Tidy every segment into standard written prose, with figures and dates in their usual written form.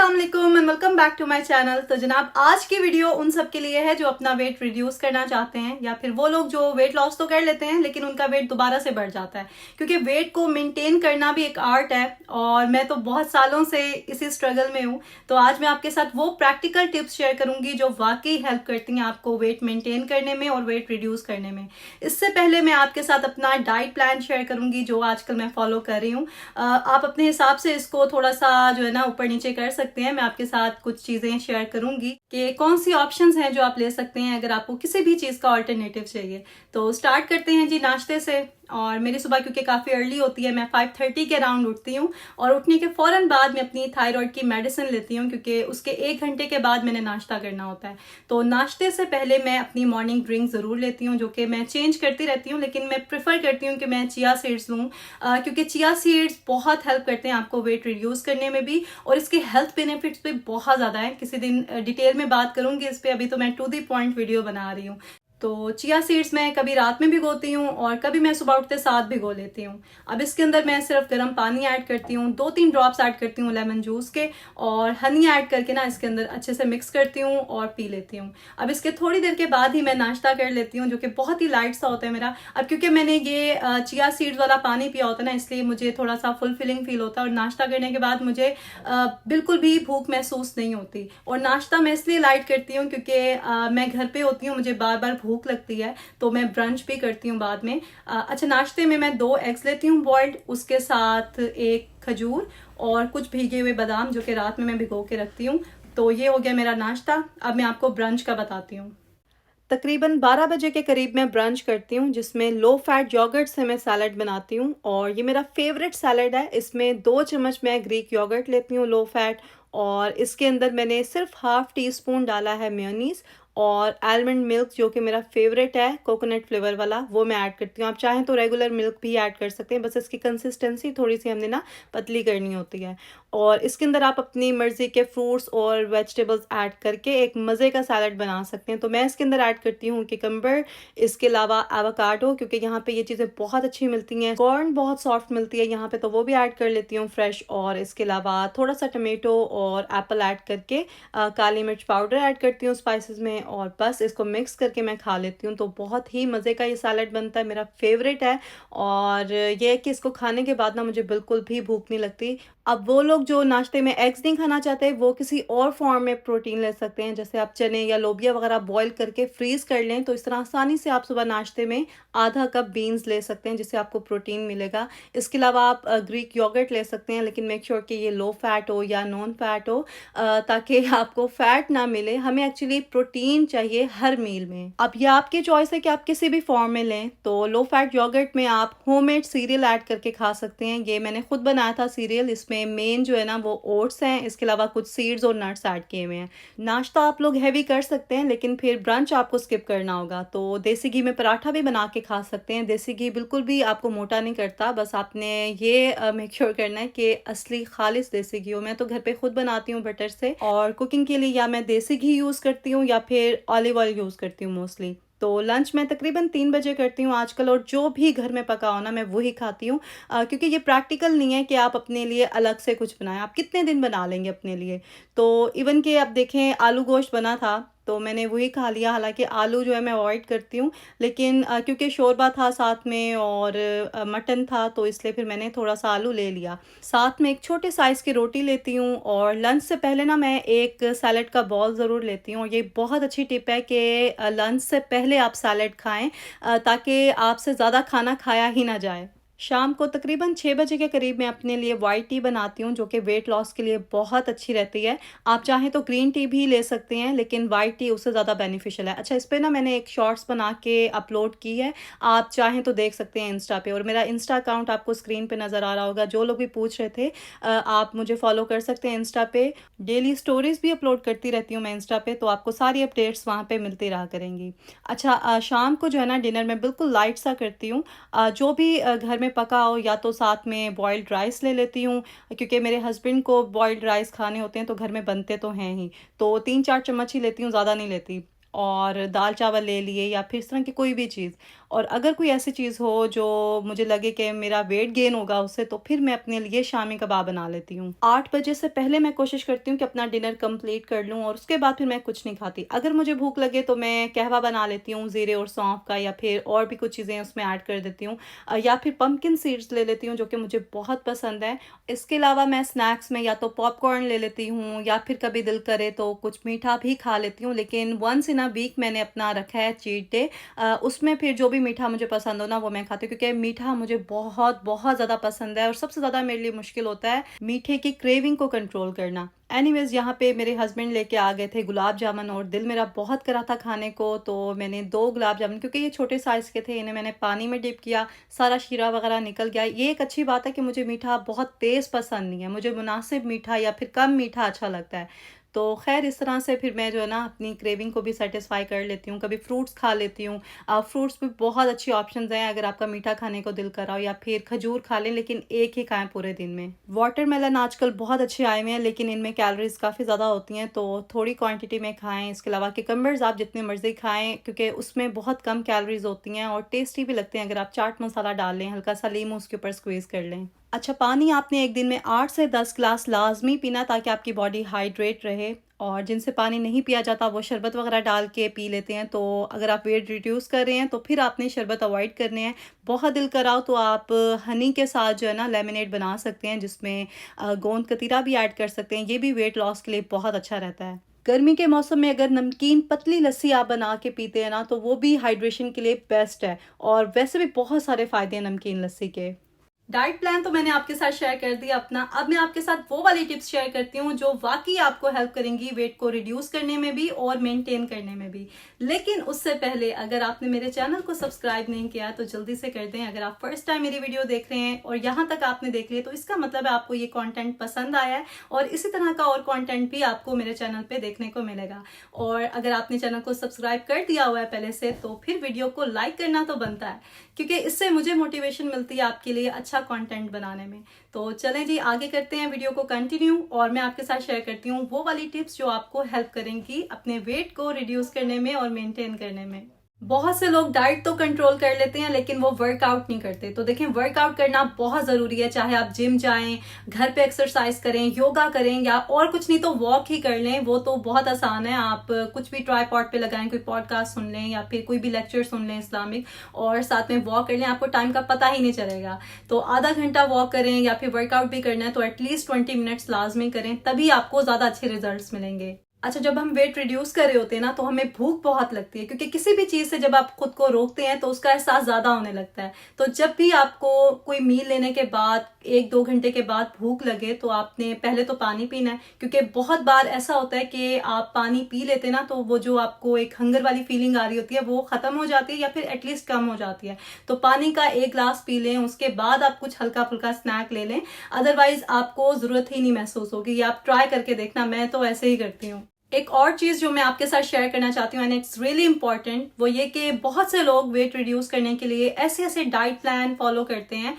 अस्सलाम वालेकुम and welcome back to my channel. तो जनाब आज की वीडियो उन सब के लिए है जो अपना वेट रिड्यूस करना चाहते हैं या फिर वो लोग जो वेट लॉस तो कर लेते हैं लेकिन उनका वेट दोबारा से बढ़ जाता है, क्योंकि वेट को मेंटेन करना भी एक आर्ट है और मैं तो बहुत सालों से इसी स्ट्रगल में हूँ। तो आज मैं आपके साथ वो प्रैक्टिकल टिप्स शेयर करूंगी जो वाकई हेल्प करती हैं आपको वेट मेंटेन करने में और वेट रिड्यूस करने में। इससे पहले मैं आपके साथ अपना डाइट प्लान शेयर करूंगी जो आजकल मैं फॉलो कर रही हूँ। आप अपने हिसाब से इसको थोड़ा सा जो है ना ऊपर नीचे कर सकते हैं। मैं आपके साथ कुछ चीजें शेयर करूंगी कि कौन सी ऑप्शंस हैं जो आप ले सकते हैं अगर आपको किसी भी चीज का ऑल्टरनेटिव चाहिए। तो स्टार्ट करते हैं जी नाश्ते से। और मेरी सुबह क्योंकि काफ़ी अर्ली होती है, मैं 5:30 के अराउंड उठती हूँ और उठने के फ़ौरन बाद मैं अपनी थायराइड की मेडिसिन लेती हूँ क्योंकि उसके 1 घंटे के बाद मैंने नाश्ता करना होता है। तो नाश्ते से पहले मैं अपनी मॉर्निंग ड्रिंक ज़रूर लेती हूँ जो कि मैं चेंज करती रहती हूँ, लेकिन मैं प्रेफर करती हूँ कि मैं चिया सीड्स लूँ क्योंकि चिया सीड्स बहुत हेल्प करते हैं आपको वेट रिड्यूस करने में भी, और इसके हेल्थ बेनिफिट्स भी बहुत ज़्यादा है। किसी दिन डिटेल में बात करूँगी इस पर, अभी तो मैं टू द पॉइंट वीडियो बना रही हूँ। तो चिया सीड्स मैं कभी रात में भिगोती हूँ और कभी मैं सुबह उठते साथ भिगो लेती हूँ। अब इसके अंदर मैं सिर्फ गर्म पानी ऐड करती हूँ, 2-3 ड्रॉप्स ऐड करती हूँ लेमन जूस के, और हनी ऐड करके ना इसके अंदर अच्छे से मिक्स करती हूँ और पी लेती हूँ। अब इसके थोड़ी देर के बाद ही मैं नाश्ता कर लेती हूँ जो कि बहुत ही लाइट सा होता है मेरा। अब क्योंकि मैंने ये चिया सीड्स वाला पानी पिया होता है ना, इसलिए मुझे थोड़ा सा फुलफिलिंग फील होता है और नाश्ता करने के बाद मुझे बिल्कुल भी भूख महसूस नहीं होती। और नाश्ता मैं इसलिए लाइट करती हूँ क्योंकि मैं घर पे होती हूँ, मुझे बार बार भूख लगती है, तो मैं ब्रंच भी करती हूँ बाद में। अच्छा, नाश्ते में मैं 2 एग्स लेती हूँ बॉइल्ड, उसके साथ 1 खजूर और कुछ भीगे हुए बादाम जो कि रात में मैं भिगो के रखती हूँ। तो ये हो गया मेरा नाश्ता। अब मैं आपको ब्रंच का बताती हूँ। तकरीबन 12 बजे के करीब मैं ब्रंच करती हूँ जिसमें लो फैट योगर्ट से मैं सैलड बनाती हूँ और ये मेरा फेवरेट सैलड है। इसमें 2 चम्मच मैं ग्रीक योगर्ट लेती हूँ लो फैट, और इसके अंदर मैंने सिर्फ हाफ टी स्पून डाला है मेयोनीज, और आलमंड मिल्क जो कि मेरा फेवरेट है कोकोनट फ्लेवर वाला, वो मैं ऐड करती हूँ। आप चाहें तो रेगुलर मिल्क भी ऐड कर सकते हैं, बस इसकी कंसिस्टेंसी थोड़ी सी हमने ना पतली करनी होती है। और इसके अंदर आप अपनी मर्ज़ी के फ्रूट्स और वेजिटेबल्स ऐड करके एक मज़े का सैलड बना सकते हैं। तो मैं इसके अंदर ऐड करती हूँ किकम्बर, इसके अलावा एवोकाडो क्योंकि यहाँ पे ये चीज़ें बहुत अच्छी मिलती हैं, कॉर्न बहुत सॉफ्ट मिलती है यहाँ पे तो वो भी ऐड कर लेती हूँ फ्रेश, और इसके अलावा थोड़ा सा टमेटो और एप्पल ऐड करके काली मिर्च पाउडर ऐड करती हूँ स्पाइसेस में, और बस इसको मिक्स करके मैं खा लेती हूँ। तो बहुत ही मज़े का ये सैलड बनता है, मेरा फेवरेट है। और ये है कि इसको खाने के बाद ना मुझे बिल्कुल भी भूख नहीं लगती। अब वो लोग जो नाश्ते में एग्स नहीं खाना चाहते वो किसी और फॉर्म में प्रोटीन ले सकते हैं, जैसे आप चने या लोबिया वगैरह बॉईल करके फ्रीज कर लें, तो इस तरह आसानी से आप सुबह नाश्ते में आधा कप बीन्स ले सकते हैं जिससे आपको प्रोटीन मिलेगा। इसके अलावा आप ग्रीक योगर्ट ले सकते हैं, लेकिन मेक श्योर कि ये लो फैट हो या नॉन फैट हो ताकि आपको फैट ना मिले। हमें एक्चुअली प्रोटीन चाहिए हर मील में। अब ये आपकी चॉइस है कि आप किसी भी फॉर्म में लें। तो लो फैट योगर्ट में आप होममेड सीरियल ऐड करके खा सकते हैं। ये मैंने खुद बनाया था सीरियल, इसमें मेन जो है ना वो ओट्स हैं, इसके अलावा कुछ सीड्स और नट्स ऐड किए हुए हैं। नाश्ता आप लोग हैवी कर सकते हैं लेकिन फिर ब्रंच आपको स्किप करना होगा, तो देसी घी में पराठा भी बना के खा सकते हैं। देसी घी बिल्कुल भी आपको मोटा नहीं करता, बस आपने ये मेक श्योर करना है कि असली खालिस देसी घी हो। मैं तो घर पे खुद बनाती हूँ बटर से, और कुकिंग के लिए या मैं देसी घी यूज़ करती हूँ या फिर ऑलिव ऑयल यूज़ करती हूँ मोस्टली। तो लंच मैं तकरीबन 3 बजे करती हूँ आजकल, और जो भी घर में पका हो ना मैं वही खाती हूँ क्योंकि ये प्रैक्टिकल नहीं है कि आप अपने लिए अलग से कुछ बनाएं। आप कितने दिन बना लेंगे अपने लिए। तो इवन कि आप देखें आलू गोश्त बना था तो मैंने वही खा लिया, हालांकि आलू जो है मैं अवॉइड करती हूँ, लेकिन क्योंकि शोरबा था साथ में और मटन था तो इसलिए फिर मैंने थोड़ा सा आलू ले लिया। साथ में एक छोटे साइज़ की रोटी लेती हूँ, और लंच से पहले ना मैं एक सैलड का बॉल ज़रूर लेती हूँ। और ये बहुत अच्छी टिप है कि लंच से पहले आप सैलड खाएं ताकि आपसे ज़्यादा खाना खाया ही ना जाए। शाम को तकरीबन 6 बजे के करीब मैं अपने लिए वाइट टी बनाती हूँ जो कि वेट लॉस के लिए बहुत अच्छी रहती है। आप चाहें तो ग्रीन टी भी ले सकते हैं, लेकिन वाइट टी उससे ज़्यादा बेनिफिशियल है। अच्छा, इस पे ना मैंने एक शॉर्ट्स बना के अपलोड की है, आप चाहें तो देख सकते हैं इंस्टा पे, और मेरा इंस्टा अकाउंट आपको स्क्रीन पे नज़र आ रहा होगा। जो लोग भी पूछ रहे थे आप मुझे फॉलो कर सकते हैं इंस्टा पे। डेली स्टोरीज भी अपलोड करती रहती हूँ मैं इंस्टा पे, तो आपको सारी अपडेट्स वहाँ पे मिलती रहा करेंगी। अच्छा, शाम को जो है ना डिनर में बिल्कुल लाइट सा करती हूँ। जो भी घर में पका हो, या तो साथ में बॉइल्ड राइस ले लेती हूँ क्योंकि मेरे हस्बैंड को बॉइल्ड राइस खाने होते हैं तो घर में बनते तो हैं ही, तो 3-4 चम्मच ही लेती हूँ, ज़्यादा नहीं लेती। और दाल चावल ले लिए या फिर इस तरह की कोई भी चीज़, और अगर कोई ऐसी चीज़ हो जो मुझे लगे कि मेरा वेट गेन होगा उससे, तो फिर मैं अपने लिए शामी कबाब बना लेती हूँ। 8 बजे से पहले मैं कोशिश करती हूँ कि अपना डिनर कंप्लीट कर लूँ और उसके बाद फिर मैं कुछ नहीं खाती। अगर मुझे भूख लगे तो मैं कहवा बना लेती हूँ ज़ीरे और सौंफ का, या फिर और भी कुछ चीज़ें उसमें ऐड कर देती हूँ, या फिर पंपकिन सीड्स ले लेती हूँ जो कि मुझे बहुत पसंद है। इसके अलावा मैं स्नैक्स में या तो पॉपकॉर्न ले लेती हूँ, या फिर कभी दिल करे तो कुछ मीठा भी खा लेती हूँ। लेकिन वंस इन अ वीक मैंने अपना रखा है चीट डे, उसमें फिर जो भी मीठा मुझे पसंद हो ना वो मैं खाती हूँ, क्योंकि मीठा मुझे बहुत बहुत ज़्यादा पसंद है और सबसे ज़्यादा मेरे लिए मुश्किल होता है मीठे की क्रेविंग को कंट्रोल करना। एनीवेज, यहाँ पे मेरे हस्बैंड लेके आ गए थे गुलाब जामुन और दिल मेरा बहुत करा था खाने को, तो मैंने 2 गुलाब जामुन, क्योंकि ये छोटे साइज़ के थे, इन्हें मैंने पानी में डिप किया, सारा शीरा वगैरह निकल गया। ये एक अच्छी बात है कि मुझे मीठा बहुत तेज़ पसंद नहीं है, मुझे मुनासिब मीठा या फिर कम मीठा अच्छा लगता है। तो ख़ैर इस तरह से फिर मैं जो है ना अपनी क्रेविंग को भी सैटिस्फाई कर लेती हूँ। कभी फ्रूट्स खा लेती हूँ। फ्रूट्स में बहुत अच्छी ऑप्शंस हैं अगर आपका मीठा खाने को दिल कर रहा हो, या फिर खजूर खा लें, लेकिन एक ही खाएँ पूरे दिन में। वाटरमेलन आजकल बहुत अच्छे आए हुए हैं, लेकिन इनमें कैलोरीज़ काफ़ी ज़्यादा होती हैं, तो थोड़ी क्वांटिटी में खाएँ। इसके अलावा कुकुम्बर्स आप जितने मर्ज़ी खाएँ, क्योंकि उसमें बहुत कम कैलोरीज़ होती हैं और टेस्टी भी लगते हैं अगर आप चाट मसाला डाल लें, हल्का सा लीमू उसके ऊपर स्क्वीज़ कर लें। अच्छा, पानी आपने एक दिन में 8 से 10 ग्लास लाज़मी पीना, ताकि आपकी बॉडी हाइड्रेट रहे। और जिनसे पानी नहीं पिया जाता वो शरबत वगैरह डाल के पी लेते हैं। तो अगर आप वेट रिड्यूस कर रहे हैं तो फिर आपने शरबत अवॉइड करने हैं। बहुत दिल कराओ तो आप हनी के साथ जो है ना लेमनेड बना सकते हैं, जिसमें गोंद कतीरा भी ऐड कर सकते हैं। ये भी वेट लॉस के लिए बहुत अच्छा रहता है। गर्मी के मौसम में अगर नमकीन पतली लस्सी आप बना के पीते हैं ना, तो वो भी हाइड्रेशन के लिए बेस्ट है। और वैसे भी बहुत सारे फ़ायदे हैं नमकीन लस्सी के। डाइट प्लान तो मैंने आपके साथ शेयर कर दिया अपना। अब मैं आपके साथ वो वाली टिप्स शेयर करती हूँ जो वाकई आपको हेल्प करेंगी वेट को रिड्यूस करने में भी और मेंटेन करने में भी। लेकिन उससे पहले अगर आपने मेरे चैनल को सब्सक्राइब नहीं किया तो जल्दी से कर दें। अगर आप फर्स्ट टाइम मेरी वीडियो देख रहे हैं और यहाँ तक आपने देख लिया, तो इसका मतलब है आपको ये कंटेंट पसंद आया है, और इसी तरह का और कंटेंट भी आपको मेरे चैनल पे देखने को मिलेगा। और अगर आपने चैनल को सब्सक्राइब कर दिया हुआ है पहले से, तो फिर वीडियो को लाइक करना तो बनता है, क्योंकि इससे मुझे मोटिवेशन मिलती है आपके लिए अच्छा कंटेंट बनाने में। तो चलें जी, आगे करते हैं वीडियो को कंटिन्यू, और मैं आपके साथ शेयर करती हूँ वो वाली टिप्स जो आपको हेल्प करेंगी अपने वेट को रिड्यूस करने में और मेंटेन करने में। बहुत से लोग डाइट तो कंट्रोल कर लेते हैं लेकिन वो वर्कआउट नहीं करते। तो देखें, वर्कआउट करना बहुत ज़रूरी है, चाहे आप जिम जाएं, घर पे एक्सरसाइज करें, योगा करें, या और कुछ नहीं तो वॉक ही कर लें। वो तो बहुत आसान है। आप कुछ भी ट्राइपॉड पे लगाएं, कोई पॉडकास्ट सुन लें या फिर कोई भी लेक्चर सुन लें इस्लामिक, और साथ में वॉक कर लें, आपको टाइम का पता ही नहीं चलेगा। तो आधा घंटा वॉक करें, या फिर वर्कआउट भी करना है तो एटलीस्ट 20 मिनट्स लाजमी करें, तभी आपको ज़्यादा अच्छे रिजल्ट मिलेंगे। अच्छा, जब हम वेट रिड्यूस कर रहे होते हैं ना, तो हमें भूख बहुत लगती है, क्योंकि किसी भी चीज़ से जब आप खुद को रोकते हैं तो उसका एहसास ज़्यादा होने लगता है। तो जब भी आपको कोई मील लेने के बाद 1-2 घंटे के बाद भूख लगे, तो आपने पहले तो पानी पीना है, क्योंकि बहुत बार ऐसा होता है कि आप पानी पी लेते हैं ना, तो वो जो आपको एक हंगर वाली फीलिंग आ रही होती है वो ख़त्म हो जाती है, या फिर एटलीस्ट कम हो जाती है। तो पानी का 1 ग्लास पी लें, उसके बाद आप कुछ हल्का फुल्का स्नैक ले लें, अदरवाइज आपको ज़रूरत ही नहीं महसूस होगी। ये आप ट्राई करके देखना, मैं तो ऐसे ही करती हूँ। एक और चीज़ जो मैं आपके साथ शेयर करना चाहती हूँ, एंड इट्स रियली इंपॉर्टेंट, वो ये कि बहुत से लोग वेट रिड्यूस करने के लिए ऐसे ऐसे डाइट प्लान फॉलो करते हैं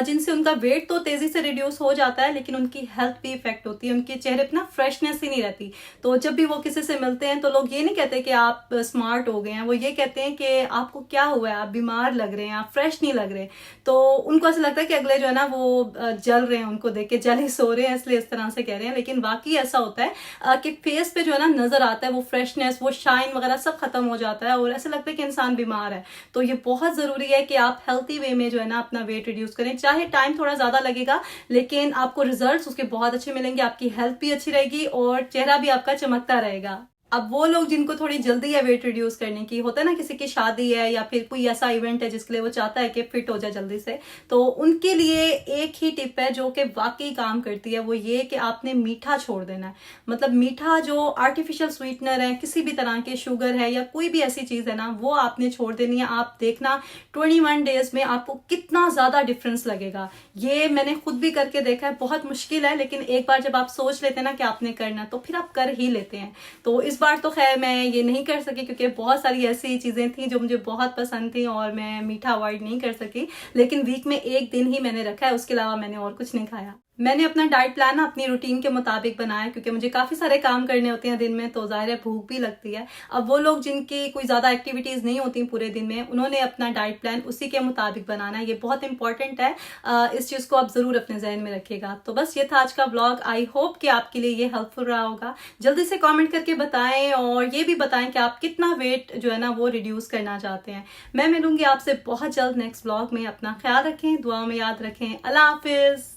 जिनसे उनका वेट तो तेज़ी से रिड्यूस हो जाता है, लेकिन उनकी हेल्थ भी इफेक्ट होती है, उनके चेहरे पर ना फ्रेशनेस ही नहीं रहती। तो जब भी वो किसी से मिलते हैं तो लोग ये नहीं कहते कि आप स्मार्ट हो गए हैं, वो ये कहते हैं कि आपको क्या हुआ है, आप बीमार लग रहे हैं, आप फ्रेश नहीं लग रहे। तो उनको ऐसा लगता है कि अगले जो है ना वो जल रहे हैं, उनको देख के जल ही सो रहे हैं, इसलिए इस तरह से कह रहे हैं। लेकिन वाकई ऐसा होता है कि फेस पे जो ना नजर आता है वो फ्रेशनेस, वो शाइन वगैरह सब खत्म हो जाता है और ऐसा लगता है कि इंसान बीमार है। तो ये बहुत जरूरी है कि आप हेल्थी वे में जो है ना अपना वेट रिड्यूस करें। चाहे टाइम थोड़ा ज्यादा लगेगा, लेकिन आपको रिजल्ट्स उसके बहुत अच्छे मिलेंगे, आपकी हेल्थ भी अच्छी रहेगी और चेहरा भी आपका चमकता रहेगा। अब वो लोग जिनको थोड़ी जल्दी है वेट रिड्यूस करने की, होता है ना किसी की शादी है या फिर कोई ऐसा इवेंट है जिसके लिए वो चाहता है कि फिट हो जाए जल्दी से, तो उनके लिए एक ही टिप है जो कि वाकई काम करती है, वो ये कि आपने मीठा छोड़ देना है। मतलब मीठा जो आर्टिफिशियल स्वीटनर है, किसी भी तरह के शुगर है या कोई भी ऐसी चीज है ना, वो आपने छोड़ देनी है। आप देखना 21 डेज में आपको कितना ज्यादा डिफरेंस लगेगा। ये मैंने खुद भी करके देखा है, बहुत मुश्किल है, लेकिन एक बार जब आप सोच लेते हैं ना कि आपने करना, तो फिर आप कर ही लेते हैं। तो इस बार तो खैर मैं ये नहीं कर सकी, क्योंकि बहुत सारी ऐसी चीजें थी जो मुझे बहुत पसंद थी और मैं मीठा अवॉइड नहीं कर सकी। लेकिन वीक में एक दिन ही मैंने रखा है, उसके अलावा मैंने और कुछ नहीं खाया। मैंने अपना डाइट प्लान अपनी रूटीन के मुताबिक बनाया, क्योंकि मुझे काफ़ी सारे काम करने होते हैं दिन में, तो ज़ाहिर है भूख भी लगती है। अब वो लोग जिनकी कोई ज़्यादा एक्टिविटीज़ नहीं होती पूरे दिन में, उन्होंने अपना डाइट प्लान उसी के मुताबिक बनाना है। ये बहुत इंपॉर्टेंट है, इस चीज़ को आप ज़रूर अपने जहन में रखिएगा। तो बस ये था आज का व्लॉग। आई होप कि आपके लिए ये हेल्पफुल रहा होगा। जल्दी से कॉमेंट करके बताएं और ये भी बताएं कि आप कितना वेट जो है ना वो रिड्यूस करना चाहते हैं। मैं मिलूंगी आपसे बहुत जल्द नेक्स्ट व्लॉग में। अपना ख्याल रखें, दुआओं में याद रखें। अल्लाह हाफिज़।